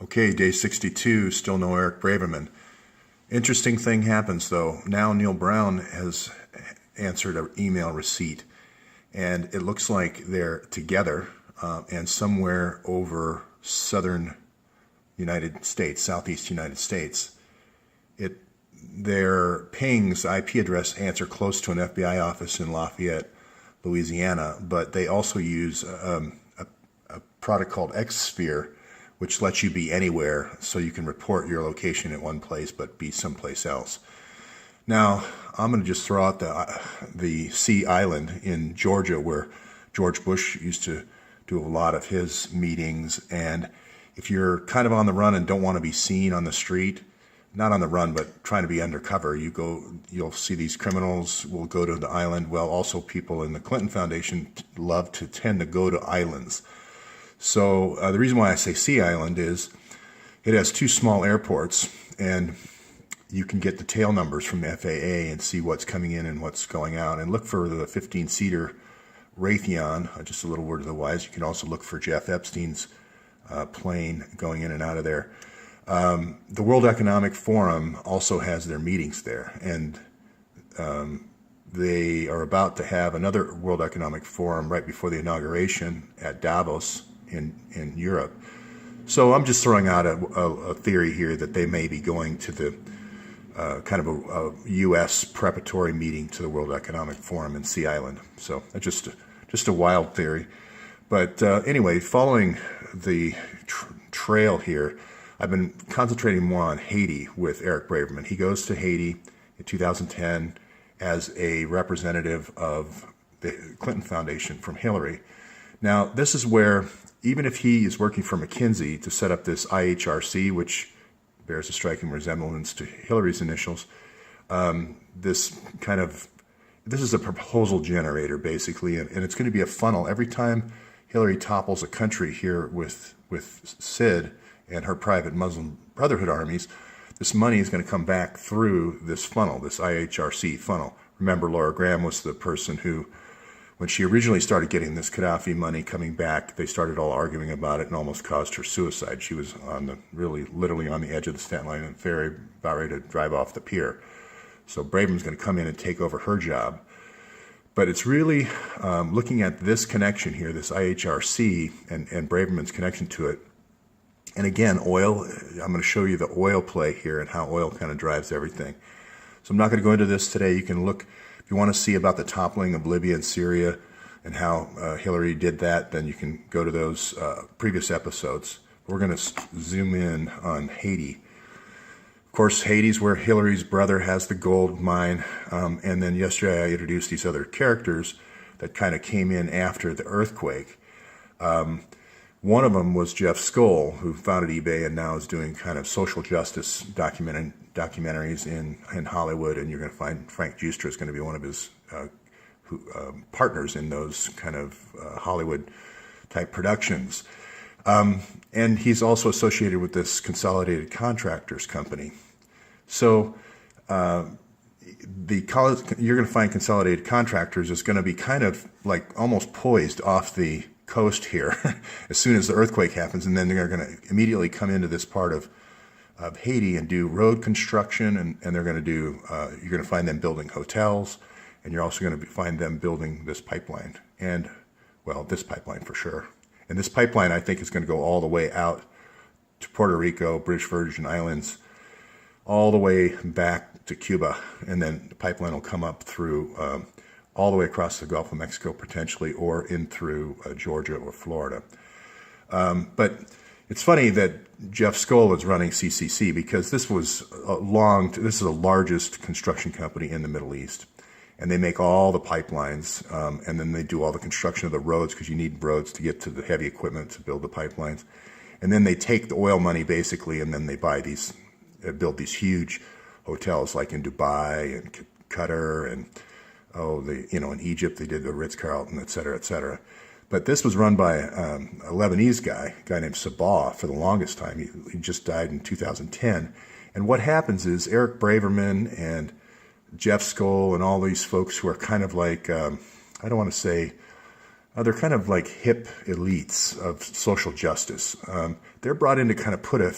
Okay, day 62, still no Eric Braverman. Interesting thing happens though. Now Neil Brown has answered an email receipt, and it looks like they're together and somewhere over southern United States, southeast United States. Their ping's IP address answer close to an FBI office in Lafayette, Louisiana, but they also use a product called Xsphere, which lets you be anywhere, so you can report your location at one place but be someplace else. Now, I'm going to just throw out the Sea Island in Georgia, where George Bush used to do a lot of his meetings. And if you're kind of on the run and don't want to be seen on the street, not on the run, but trying to be undercover, you'll see these criminals will go to the island. Well, also people in the Clinton Foundation tend to go to islands. So the reason why I say Sea Island is it has two small airports, and you can get the tail numbers from the FAA and see what's coming in and what's going out, and look for the 15-seater Raytheon, just a little word of the wise. You can also look for Jeff Epstein's plane going in and out of there. The World Economic Forum also has their meetings there, and they are about to have another World Economic Forum right before the inauguration at Davos in Europe. So I'm just throwing out a theory here that they may be going to the kind of a U.S. preparatory meeting to the World Economic Forum in Sea Island. So that's just a wild theory. But anyway, following the trail here, I've been concentrating more on Haiti with Eric Braverman. He goes to Haiti in 2010 as a representative of the Clinton Foundation from Hillary. Now, this is where, even if he is working for McKinsey to set up this IHRC, which bears a striking resemblance to Hillary's initials, this is a proposal generator, basically, and it's going to be a funnel. Every time Hillary topples a country here with Sid and her private Muslim Brotherhood armies, this money is going to come back through this funnel, this IHRC funnel. Remember, Laura Graham was the person who, when she originally started getting this Gaddafi money coming back, they started all arguing about it and almost caused her suicide. She was literally on the edge of the Staten Island ferry, about ready to drive off the pier. So Braverman's going to come in and take over her job. But it's really looking at this connection here, this IHRC, and Braverman's connection to it. And again, oil, I'm going to show you the oil play here and how oil kind of drives everything. So I'm not going to go into this today. You can look, if you want to see about the toppling of Libya and Syria and how Hillary did that, then you can go to those previous episodes. We're going to zoom in on Haiti. Of course, Haiti's where Hillary's brother has the gold mine. And then yesterday I introduced these other characters that kind of came in after the earthquake. One of them was Jeff Skoll, who founded eBay and now is doing kind of social justice documentaries in Hollywood. And you're going to find Frank Giustra is going to be one of his partners in those kind of Hollywood-type productions. And he's also associated with this Consolidated Contractors company. So you're going to find Consolidated Contractors is going to be kind of like almost poised off the coast here as soon as the earthquake happens, and then they're going to immediately come into this part of Haiti and do road construction, and they're going to do you're going to find them building hotels, and you're also going to find them building this pipeline, and well, this pipeline for sure. And this pipeline, I think, is going to go all the way out to Puerto Rico, British Virgin Islands, all the way back to Cuba, and then the pipeline will come up through all the way across the Gulf of Mexico potentially, or in through Georgia or Florida. But it's funny that Jeff Skoll is running CCC, because this is the largest construction company in the Middle East. And they make all the pipelines, and then they do all the construction of the roads, because you need roads to get to the heavy equipment to build the pipelines. And then they take the oil money basically, and then they build these huge hotels, like in Dubai and Qatar, and in Egypt they did the Ritz-Carlton, et cetera, et cetera. But this was run by a Lebanese guy named Sabah for the longest time. He just died in 2010. And what happens is Eric Braverman and Jeff Skoll and all these folks who are kind of like, I don't want to say They're kind of like hip elites of social justice. They're brought in to kind of put a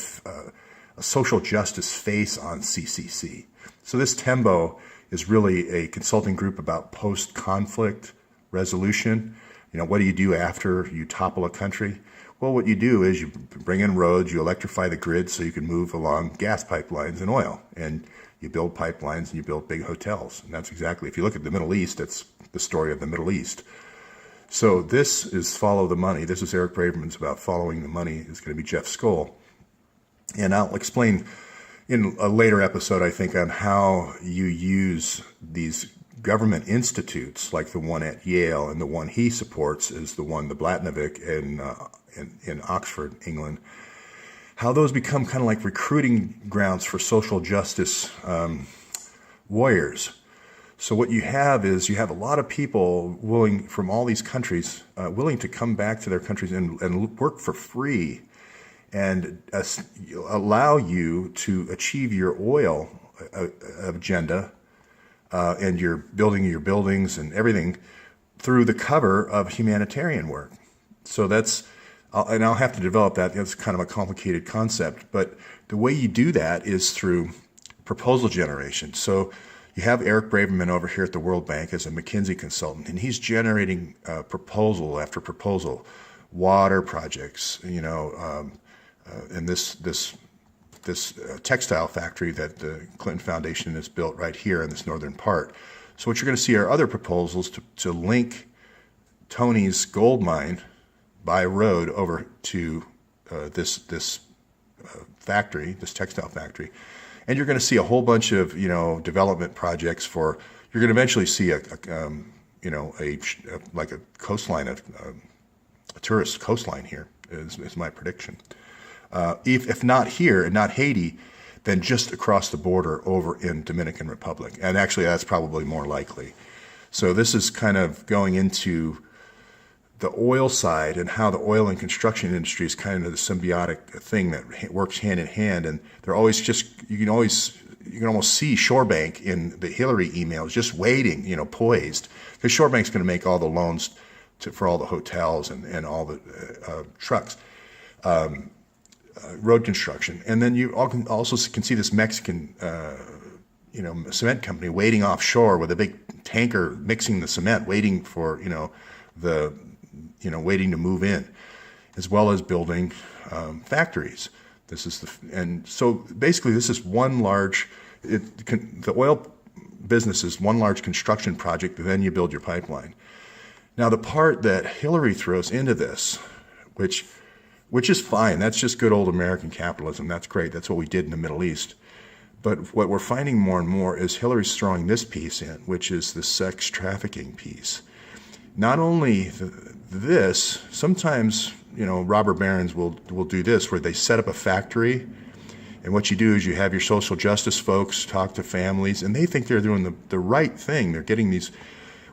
social justice face on CCC. So this TEMBO is really a consulting group about post-conflict resolution. What do you do after you topple a country? Well, what you do is you bring in roads, you electrify the grid so you can move along gas pipelines and oil. And you build pipelines and you build big hotels. And that's exactly, if you look at the Middle East, that's the story of the Middle East. So this is follow the money. This is Eric Braverman's about following the money. It's going to be Jeff Skoll. And I'll explain in a later episode, I think, on how you use these government institutes like the one at Yale, and the one he supports is the one, the Blatnovic in Oxford, England, how those become kind of like recruiting grounds for social justice warriors. So what you have is you have a lot of people willing from all these countries, willing to come back to their countries and work for free and allow you to achieve your oil agenda and you're building your buildings and everything through the cover of humanitarian work. So and I'll have to develop that. That's kind of a complicated concept, but the way you do that is through proposal generation. So you have Eric Braverman over here at the World Bank as a McKinsey consultant, and he's generating proposal after proposal, water projects, and this textile factory that the Clinton Foundation has built right here in this northern part. So what you're going to see are other proposals to link Tony's gold mine by road over to this factory, this textile factory. And you're going to see a whole bunch of, development projects you're going to eventually see like a coastline, a tourist coastline here is my prediction. If not here and not Haiti, then just across the border over in Dominican Republic. And actually that's probably more likely. So this is kind of going into the oil side and how the oil and construction industry is kind of the symbiotic thing that works hand in hand. And they're always you can almost see Shorebank in the Hillary emails just waiting, poised, because Shorebank's going to make all the loans for all the hotels and all the trucks, road construction. And then you also can see this Mexican, cement company waiting offshore with a big tanker mixing the cement, waiting for, waiting to move in, as well as building factories. And so basically this is one large, the oil business is one large construction project, and then you build your pipeline. Now the part that Hillary throws into this, which is fine, that's just good old American capitalism, that's great, that's what we did in the Middle East. But what we're finding more and more is Hillary's throwing this piece in, which is the sex trafficking piece. Not only this, sometimes, robber barons will do this, where they set up a factory, and what you do is you have your social justice folks talk to families, and they think they're doing the right thing. They're getting these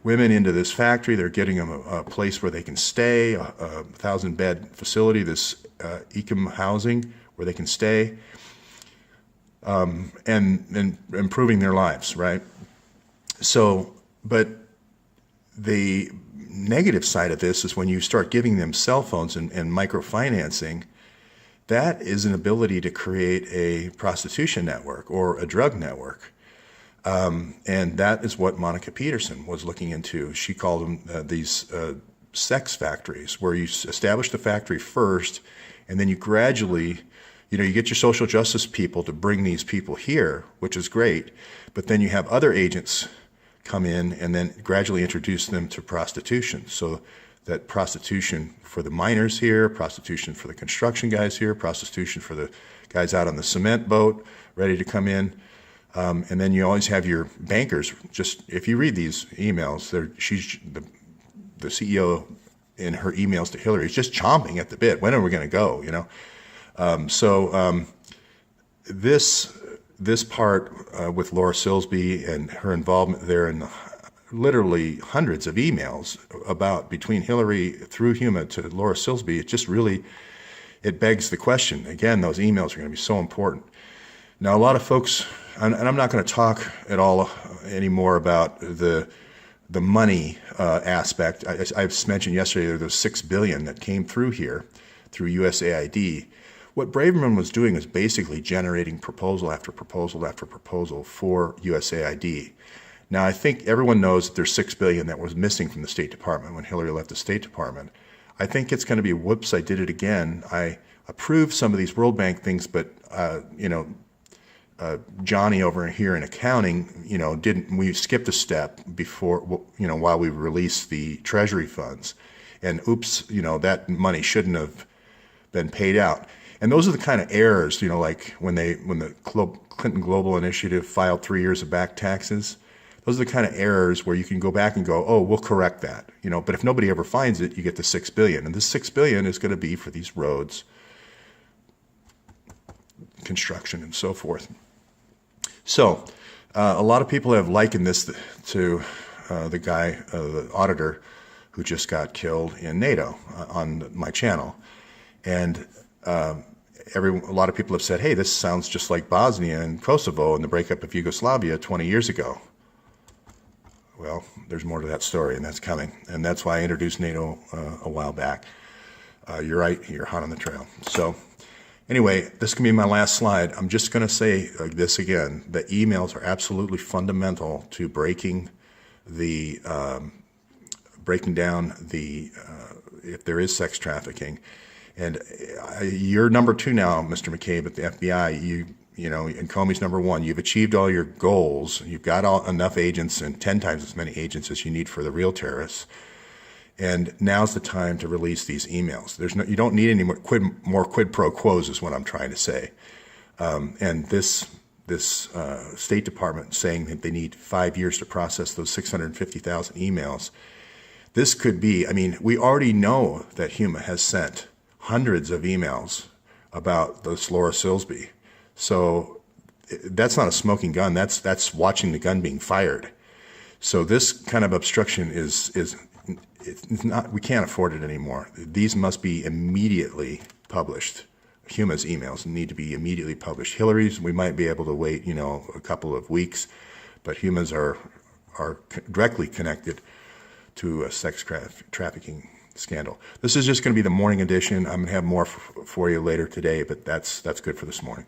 women into this factory, they're getting them a place where they can stay, a 1,000-bed facility, this ecom housing where they can stay, and improving their lives, right? So, but the negative side of this is when you start giving them cell phones and microfinancing, that is an ability to create a prostitution network or a drug network. And that is what Monica Peterson was looking into. She called them these sex factories, where you establish the factory first, and then you gradually, you get your social justice people to bring these people here, which is great, but then you have other agents come in and then gradually introduce them to prostitution. So that prostitution for the miners here, prostitution for the construction guys here, prostitution for the guys out on the cement boat ready to come in. And then you always have your bankers. Just if you read these emails, she's the CEO in her emails to Hillary is just chomping at the bit. When are we going to go? This part with Laura Silsby and her involvement there in literally hundreds of emails about between Hillary through Huma to Laura Silsby, it begs the question. Again, those emails are going to be so important. Now, a lot of folks, and I'm not going to talk at all anymore about the the money aspect. I've mentioned yesterday there was $6 billion that came through here through USAID. What Braverman was doing is basically generating proposal after proposal after proposal for USAID. Now, I think everyone knows that there's $6 billion that was missing from the State Department when Hillary left the State Department. I think it's going to be, whoops, I did it again. I approved some of these World Bank things, but Johnny over here in accounting, we skipped a step before, while we released the Treasury funds, and oops, that money shouldn't have been paid out. And those are the kind of errors, like when the Clinton Global Initiative filed 3 years of back taxes. Those are the kind of errors where you can go back and go, oh, we'll correct that. But if nobody ever finds it, you get the $6 billion, and this $6 billion is going to be for these roads, construction, and so forth. So, a lot of people have likened this to the guy, the auditor, who just got killed in NATO on my channel, and a lot of people have said, hey, this sounds just like Bosnia and Kosovo and the breakup of Yugoslavia 20 years ago. Well, there's more to that story, and that's coming. And that's why I introduced NATO a while back. You're right, you're hot on the trail. So anyway, this can be my last slide. I'm just going to say this again. The emails are absolutely fundamental to breaking down if there is sex trafficking. And you're number 2 now, Mr. McCabe, at the FBI. And Comey's number 1. You've achieved all your goals. You've got enough agents and 10 times as many agents as you need for the real terrorists. And now's the time to release these emails. You don't need any more quid pro quos, is what I'm trying to say. And this State Department saying that they need 5 years to process those 650,000 emails. This could be. We already know that Huma has sent hundreds of emails about the Laura Silsby. So that's not a smoking gun. That's watching the gun being fired. So this kind of obstruction it's not. We can't afford it anymore. These must be immediately published. Huma's emails need to be immediately published. Hillary's, we might be able to wait, a couple of weeks, but Huma's are directly connected to a sex trafficking scandal. This is just going to be the morning edition. I'm going to have more for you later today, but that's good for this morning.